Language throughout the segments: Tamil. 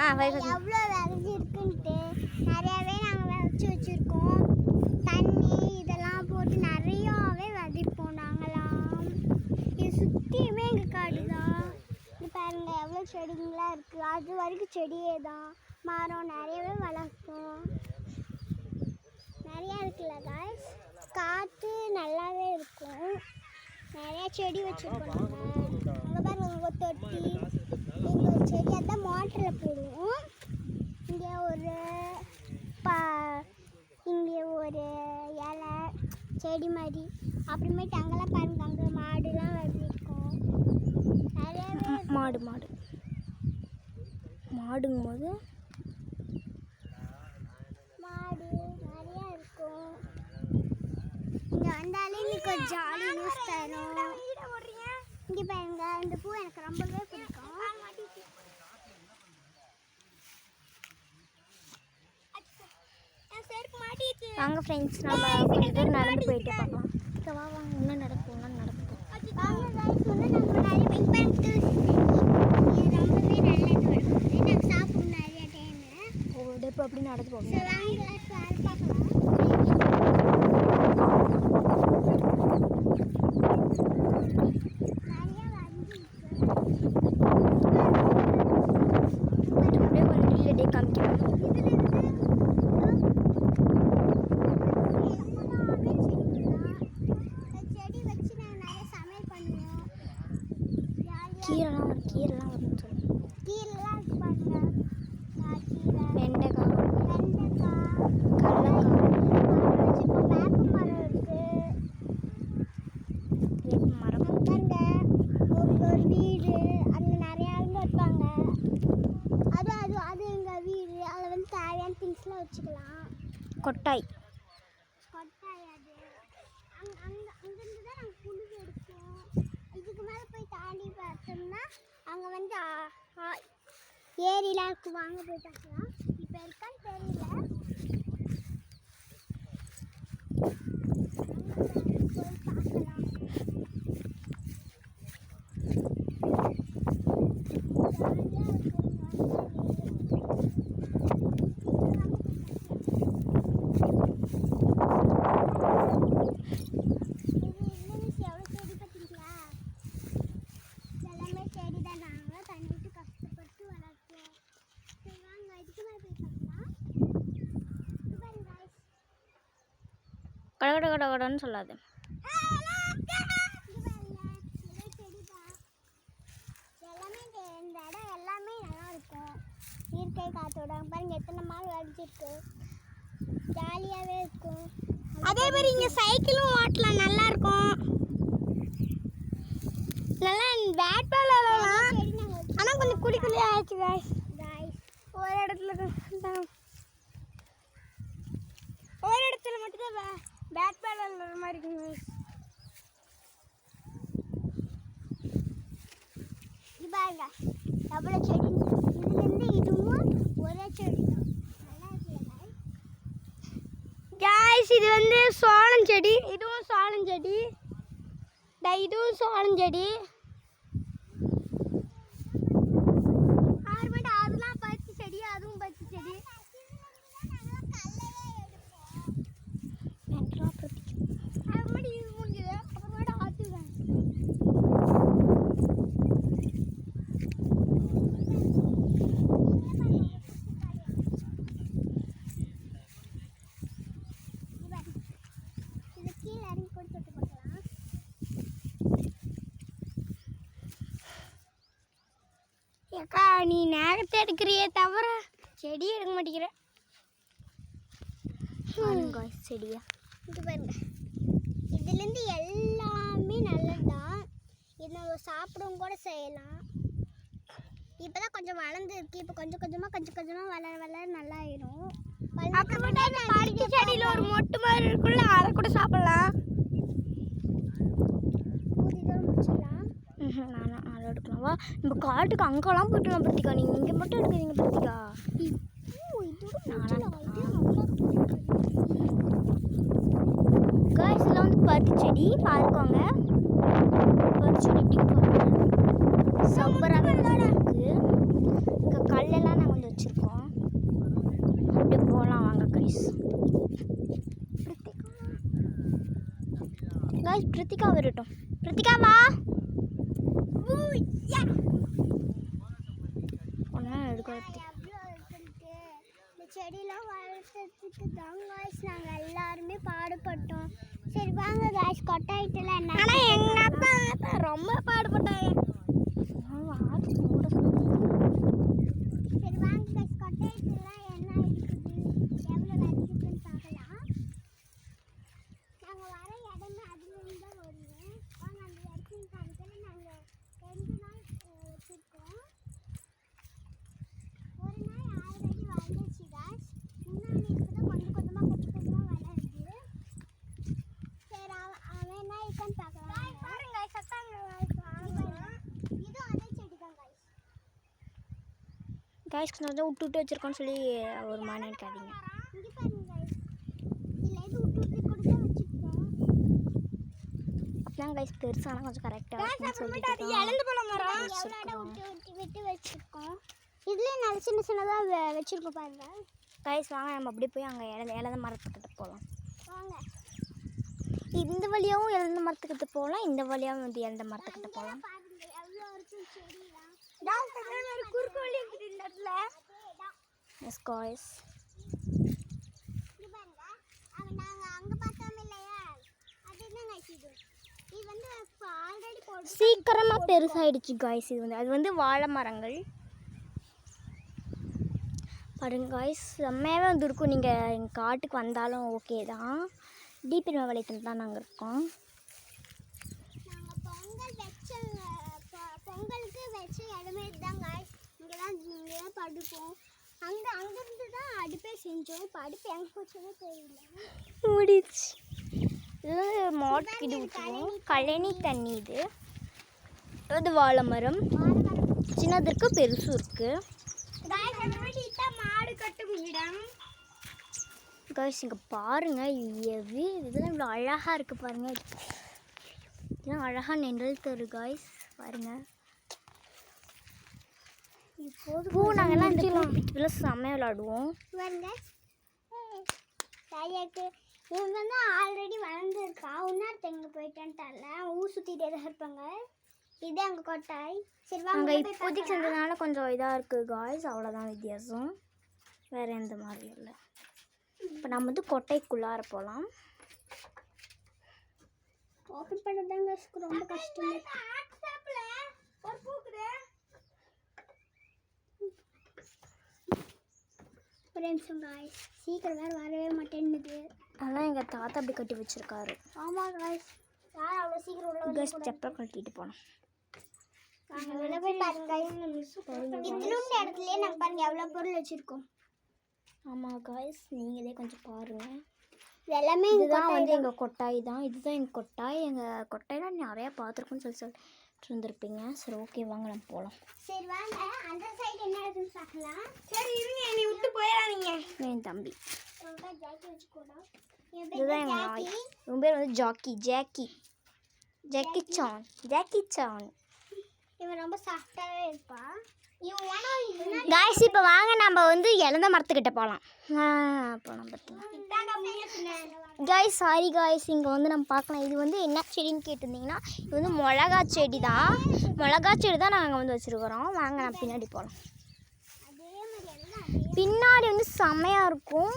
எவ்வளோ விளைஞ்சி இருக்குன்ட்டு நிறையாவே நாங்கள் விளைச்சி வச்சுருக்கோம். தண்ணி இதெல்லாம் போட்டு நிறையாவே விதைப்போம் நாங்களாம். இது சுற்றியுமே எங்கள் காடு தான். இது பாருங்கள் எவ்வளோ செடிங்களாம் இருக்குது. அது வரைக்கும் செடியே தான். மரம் நிறையவே வளர்ப்போம். நிறையா இருக்குல்ல காய்ஸ். காற்று நல்லாவே இருக்கும். நிறையா செடி வச்சுருக்கோம் நாங்கள். அங்கே பாருங்க உங்கள் தொட்டி இங்கே ஒரு செடி அதான் மோட்டரில் போடுவோம். இங்கே ஒரு இங்கே ஒரு இலை செடி மாதிரி. அப்புறமேட்டு அங்கெல்லாம் பாருங்க அங்கே மாடுலாம் வளர்த்திருக்கோம். நிறையாவே மாடுங்கும் போது மாடு நிறையா இருக்கும். இங்கே வந்தாலே இன்னைக்கு ஒரு ஜாலி நியூஸ் தரும். இங்கே பாருங்க இந்த பூ எனக்கு ரொம்பவே பிடிக்கும். வாங்க ஃப்ரெண்ட்ஸ், நம்ம கொஞ்சம் தூரம் நடந்து போயிட்டு பார்க்கலாம். வாங்க இன்னும் நடப்போம். இப்போ அப்படி நடந்து போங்க. அப்படியே கொஞ்சம் இல்லடே காமிக்கிறேன். கீரைலாம் வரும்னு சொல்லு. கீரைலாம் இருக்கு பாருங்க. வெண்டைக்காய், வேப்ப மரம் இருக்கு. மரம் பாருங்க ஒரு வீடு அங்கே நிறையா ஆளுங்க இருப்பாங்க. அது எங்கள் வீடு. அதில் வந்து தேவையான திங்ஸ்லாம் வச்சுக்கலாம். கொட்டாய் அது அங்கேருந்து தான் நாங்கள் புழுகு எடுப்போம். இதுக்கு மேலே போய் தாண்டி பார்த்தோம்னா அங்கே வந்து ஏரிலாம் இருக்கு. வாங்க போய் பார்க்கலாம். இப்போ இருக்கான்னு தெரியல. போய் பார்க்கலாம். கடன்னு சொல்லாது. இந்த இடம் எல்லாமே நல்லா இருக்கும். இயற்கை காற்றோட பாருங்க எத்தனை மால் வளைஞ்சிருக்கு. ஜாலியாகவே இருக்கும். அதே மாதிரி இங்கே சைக்கிளும் ஓட்டலாம். நல்லா இருக்கும். நல்லா பேட் பால் விளையாடலாம். ஆனால் கொஞ்சம் குடிக்குள்ளே ஆயிடுச்சு காய்ஸ். ஒரு இடத்துல மட்டும்தான் பேட் பால் விளையாடுற மாதிரி இருக்குங்க. இது பாருங்க எவ்வளோ செடி. இதுலேருந்து இதுவும் ஒரே செடி தான். நல்லா இருக்குல்ல காய்ஸ். இது வந்து சோளம் செடி. இதுவும் சோளம் செடி. இதுவும் சோளம் செடி. அதெல்லாம் பருத்தி செடி. அதுவும் பருத்தி செடி. அப்புறமேட்டு இது முடிஞ்சது. அப்புறமேட்டு ஆற்றுவேன். இது கீழே இறங்கி போட்டு தொட்டு பார்க்கலாம். ஏக்கா நீ நேரத்தை எடுக்கிறியே தவிர செடி எடுக்க மாட்டேங்கிற. செடியா இது பாருங்க. இதுலேருந்து எல்லாமே நல்லது தான். இது நம்ம சாப்பிடவும் கூட செய்யலாம். இப்போ தான் கொஞ்சம் வளர்ந்துருக்கு. இப்போ கொஞ்சம் கொஞ்சமாக வளர நல்லாயிரும். பருத்தி செடியில் ஒரு மொட்டு மாதிரி இருக்குல்ல, அதை கூட சாப்பிடலாம். முடிச்சிடலாம். நானும் அதை எடுக்கலாம். வா நம்ம காட்டுக்கு அங்கெல்லாம் போய்ட்டுலாம் பருத்திக்கா. நீங்கள் இங்கே மட்டும் எடுக்கிறீங்க பருத்திக்கா. காய்ஸ் இதில் வந்து பருத்தி செடி பாருக்கோங்க. பருத்தி செடி எப்படி பாருங்க. சூப்பராக இருக்குது. இங்கே கல்லெல்லாம் நான் கொஞ்சம் வச்சுருக்கோம். அப்படியே போகலாம் வாங்க கைஸ். பிரித்திகா வரட்டும். பிரித்திகா வா. ஒன்றா எடுக்க இந்த செடியெலாம் வளர்த்ததுக்கு தான் காய்ஸ் நாங்கள் எல்லாருமே பாடுபட்டோம். சரி வாங்க காய்ஸ் கொட்டாயிட்டுல என்ன. ஆனால் எங்கள் அப்பா ரொம்ப பாடுபட்டாங்க. சரி வாங்க காய்ஸ் கொட்டாயிட்டுல என்ன இருக்குது எவ்வளோ விதைக்குதுன்னு பார்க்கலாம். நாங்கள் வர இடமே அதுலேருந்து தான் வருவோம். வாங்க அந்த இடத்துல காமிக்கல. நாங்கள் 2 நாள் வச்சுருக்கோம். ஒரு நாள் ஆல்ரெடி வளர்ந்துச்சு காய்ஸ். முன்னாடி இருக்கிறத கொஞ்சம் கொஞ்சமாக வளருது. சரி அவன் என்ன இருக்கான்னு பார்க்கலாம். பாருங்க சத்தாங்க. இது அதே செடி தான் காய்ஸ். காய்ஸ் கொஞ்சம் விட்டு வச்சுருக்கோன்னு சொல்லி ஒரு மாதிரி நினைக்காதீங்க. இங்கே பாருங்க காய்ஸ். இல்லை இது விட்டு கூட வச்சுருக்கோம். அப்பதான் கைஸ் பெருசானா கொஞ்சம் கரெக்டாக இழந்து போல மரம் விட்டு வச்சுருக்கோம். இதுலேயே நல்ல சின்ன சின்னதாக வச்சுருக்கோம் பாருங்க. கைஸ் வாங்க நம்ம அப்படியே போய் அங்கே இழந்த மரத்துக்கிட்ட போகலாம். வாங்க இந்த வழியாகவும் இழந்த மரத்துக்கிட்ட போகலாம், இந்த வழியாகவும் வந்து இழந்த மரத்துக்கிட்ட போகலாம். பாருங்க எவ்வளோ இருக்கும் செடியெல்லாம். குறுக்கு வழி இருக்குது இந்த இடத்துல. எஸ் காய்ஸ் இது பாருங்க நாங்கள் அங்கே பார்த்தோம் இல்லையா அது என்ன காய்ஸ் இது. இது வந்து ஆல்ரெடி போட்டு சீக்கிரமாக பெருசாகிடுச்சு காய்ஸ். இது வந்து அது வந்து வாழை மரங்கள் பாருங்க காய்ஸ். செம்மையாகவே வந்து இருக்கும். நீங்கள் எங்கள் காட்டுக்கு வந்தாலும் ஓகே தான். டிபி வளையத்தில் தான் நாங்கள் இருக்கோம். நாங்கள் பொங்கலுக்கு வச்ச இடமே இதுதான் காய்ஸ். இங்கே தான் படுப்போம். அங்கேருந்து தான் அடுப்பே செஞ்சோம். இப்போ அடுப்பு எங்கே போச்சுன்னு தெரியல. முடிச்சு இது மாட்டுக்கிட்டு ஊற்றுவோம். கழனி தண்ணி இது. அது வாழை மரம் சின்னது இருக்குது பெருசும் இருக்குது. மாடு கட்டும் இடம் காய்ஸ் இங்கே பாருங்கள். இதெல்லாம் இவ்வளோ அழகாக இருக்குது பாருங்கள். இதெல்லாம் அழகாக நெண்டல் தரு காய்ஸ் பாருங்கள். பூ நாங்கள்லாம் இந்த பூ செம்மையாக விளாடுவோம் பாருங்க. சரியாக்கு இவங்க வந்து ஆல்ரெடி வளர்ந்துருக்கா. இன்னொருத்த எங்கே போயிட்டான்ட்டால ஊர் சுற்றிட்டே தான் இருப்பாங்க. இதே அங்கே கொட்டாய். சரி அங்கே இப்போதைக்கு செஞ்சதுனால கொஞ்சம் இதாக இருக்குது காய்ஸ். அவ்வளோதான் வித்தியாசம், வேறு எந்த மாதிரி இல்லை. இப்போ நம்ம வந்து கொட்டைக்குள்ளார போகலாம். ஓப்பன் பண்ணுறதாங்க ரொம்ப கஷ்டம். ஒரு நிமிஷம் காய்ஸ். சீக்கிரம் வேறு வரவே மாட்டேன்னுது. அதெல்லாம் எங்கள் தாத்தா அப்படி கட்டி வச்சுருக்காரு. ஆமாம் காய்ஸ். யார் அவ்வளோ சீக்கிரம் உள்ள காய்ஸ் செப்பல் கட்டிட்டு போனோம். போய் பாருங்க. இன்னொன்று இடத்துலயே நம்ம பாருங்க எவ்வளோ பொருள் வச்சுருக்கோம். ஆமாம் காய்ஸ் நீங்களே கொஞ்சம் பாருங்கள். இது எல்லாமே இதுதான் வந்து எங்கள் கொட்டாய் தான். இதுதான் எங்கள் கொட்டாய். எங்கள் கொட்டாயெலாம் நிறையா பார்த்துருக்கோன்னு சொல்லிட்டு இருந்திருப்பீங்க. சரி ஓகே வாங்க நம்ம போகலாம். சரி வாங்க அந்த சைடு என்ன இருக்குன்னு பார்க்கலாம். சரி இருங்க என்னை விட்டு போயிடாதீங்க. என் தம்பி ஜாக்கி வச்சுக்கோடா. இதுதான் எங்கள் நாய். இவன் பேர் வந்து ஜாக்கி சான். இவன் ரொம்ப சாஃப்டாகவே இருப்பான். காய்ஸ் இப்போ வாங்க நம்ம வந்து இழந்த மரத்துக்கிட்ட போகலாம். போகலாம் பார்த்தீங்கன்னா காய்ஸ். சாரி காய்ஸ் இங்கே வந்து நம்ம பார்க்கலாம். இது வந்து என்ன செடின்னு கேட்டிருந்தீங்கன்னா இது வந்து மிளகா செடி தான். மிளகா செடி தான் நாங்கள் வந்து வச்சுருக்குறோம். வாங்க நான் பின்னாடி போகலாம். பின்னாடி வந்து செம்மையாக இருக்கும்.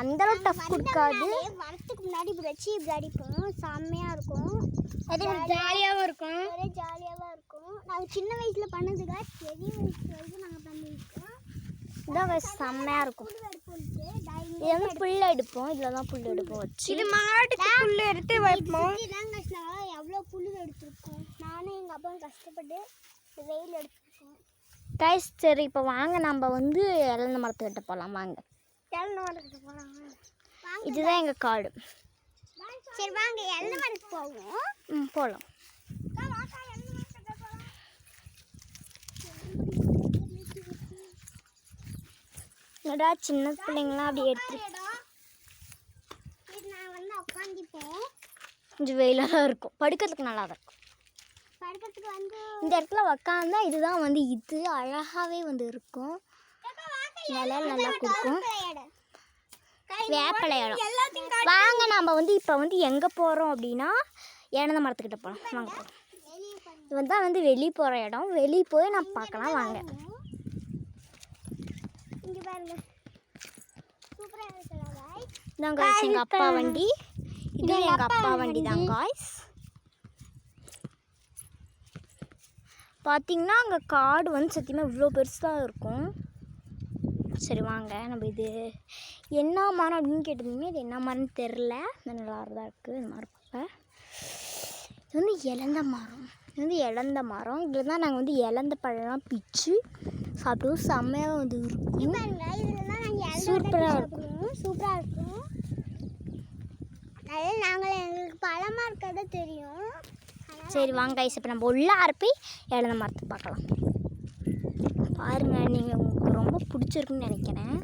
அந்தளவு டஃப் கொடுக்காது. வரத்துக்கு முன்னாடி இப்படி வச்சு இப்படி அடிப்போம். செம்மையாக இருக்கும். அது ஜாலியாகவும் இருக்கும். ஒரே ஜாலியாகவும் இருக்கும். நாங்கள் சின்ன வயசில் பண்ணதுக்கா பெரிய வயசு வரைக்கும் நாங்கள் பண்ணியிருக்கோம். இதான் செம்மையாக இருக்கும். இது வந்து புல் எடுப்போம். இதில் தான் புல் எடுப்போம் வச்சு. இது மாட்டுக்கு புல் எடுத்து வைப்போம். நாங்கள் எவ்வளோ புல் எடுத்துருக்கோம். நானும் எங்கள் அப்பாவும் கஷ்டப்பட்டு வெயில் எடுத்துருக்கோம். கைஸ் சரி இப்போ வாங்க நம்ம வந்து இழந்த மரத்துக்கிட்ட போகலாம். வாங்க இழந்த மரத்துக்கிட்ட போகலாம். இதுதான் எங்கள் காடு. சரி வாங்க இழந்த மரத்துக்கு போவோம். போகலாம். என்னடா சின்ன பிள்ளைங்களாம் அப்படி எடுத்து நான் வந்து உட்காந்துப்போம். கொஞ்சம் வெயிலாக தான் இருக்கும். படுக்கிறதுக்கு நல்லா தான் இருக்கும். படுக்கிறதுக்கு வந்து இந்த இடத்துல உக்காந்தா இதுதான் வந்து இது அழகாகவே வந்து இருக்கும். நிழல் நல்லா கொடுக்கும். வேப்பலை இடம். வாங்க நம்ம வந்து இப்போ வந்து எங்கே போகிறோம் அப்படின்னா இழந்த மரத்துக்கிட்ட போகலாம். வாங்க போகிறோம். இது வந்து வெளியே போகிற இடம். வெளியே போய் நம்ம பார்க்கலாம் வாங்க. இதான் காய்ஸ் எங்கள் அப்பா வண்டி. இது எங்கள் அப்பா வண்டி தான் காய்ஸ். பார்த்தீங்கன்னா அங்கே காடு வந்து சத்தியமாக இவ்வளோ பெருசாக இருக்கும். சரி வாங்க நம்ம இது என்ன மரம் அப்படின்னு கேட்டிருந்தீங்க. இது என்ன மரம்னு தெரில. நல்லா தான் இருக்குது இந்த மரம் பார்க்க. இது வந்து இழந்த மரம். இது வந்து இழந்த மரம். இதில் தான் நாங்கள் வந்து இழந்த பழம்லாம் பிச்சு சாப்பிடுவோம். செம்மையாக வந்து இருக்கும். சூப்பராக இருக்கும். சூப்பராக இருக்கும். அதே நாங்கள் எங்களுக்கு பழமாக இருக்கிறத தெரியும். சரி வாங்க கைஸ் இப்போ நம்ம உள்ளார போய் இழந்த மரத்தை பார்க்கலாம். பாருங்கள் நீங்கள் உங்களுக்கு ரொம்ப பிடிச்சிருக்குன்னு நினைக்கிறேன்.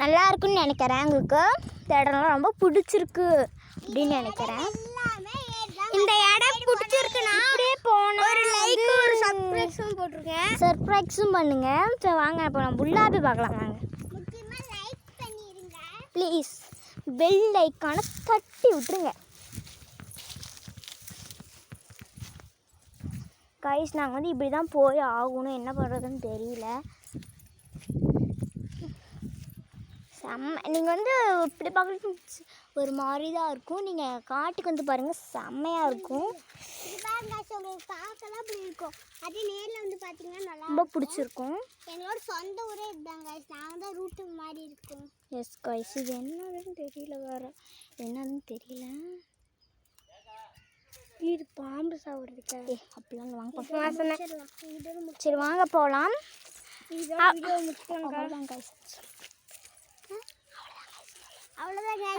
நல்லா இருக்குன்னு நினைக்கிறேன். உங்களுக்கு இந்த இடம்லாம் ரொம்ப பிடிச்சிருக்கு அப்படின்னு நினைக்கிறேன். இந்த இடம் பிடிச்சிருக்குன்னா அப்படியே போனால் ஒரு லைக் ஒரு சப்ஸ்கிரைப்ஸும் போட்டிருக்கேன். சர்ப்ரைஸும் பண்ணுங்கள். சரி வாங்க இப்போ நம்ம உள்ளார போய் பார்க்கலாம் வாங்க. முக்கியமாக லைக் பண்ணிடுங்க ப்ளீஸ். பெல் ஐக்கானை தட்டி விட்டுருங்க கைஸ். நாங்கள் வந்து இப்படி தான் போய் ஆகணும். என்ன பண்ணுறதுன்னு தெரியல. நீங்கள் வந்து இப்படி பார்க்குறது ஒரு மாதிரி தான் இருக்கும். நீங்கள் காட்டுக்கு வந்து பாருங்கள் செம்மையாக இருக்கும். உங்களுக்கு பார்க்கலாம் அப்படி இருக்கும். அதே நேரில் வந்து பார்த்தீங்கன்னா நல்லா ரொம்ப பிடிச்சிருக்கும். எங்களோட சொந்த ஊரே இதுதான் கைஸ். நாங்கள் தான் ரூட்டு மாதிரி இருக்கும். S guys. இது என்னன்னு தெரியல. வேறு என்னன்னு தெரியல. இது பாம்பு சாப்பிட்றதுக்கு அப்படிலாம் வாங்க. சரி வாங்க போகலாம். அவ்வளோதான்.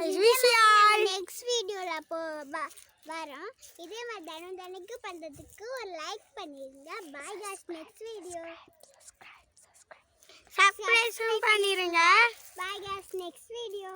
நெக்ஸ்ட் வீடியோவில் அப்போ வரோம். இதே மாதிரி தினக்கு பண்ணுறதுக்கு ஒரு லைக் பண்ணிடுங்க. Bye guys. Next video subscribe பண்ணிடுங்க. Bye guys. Next video.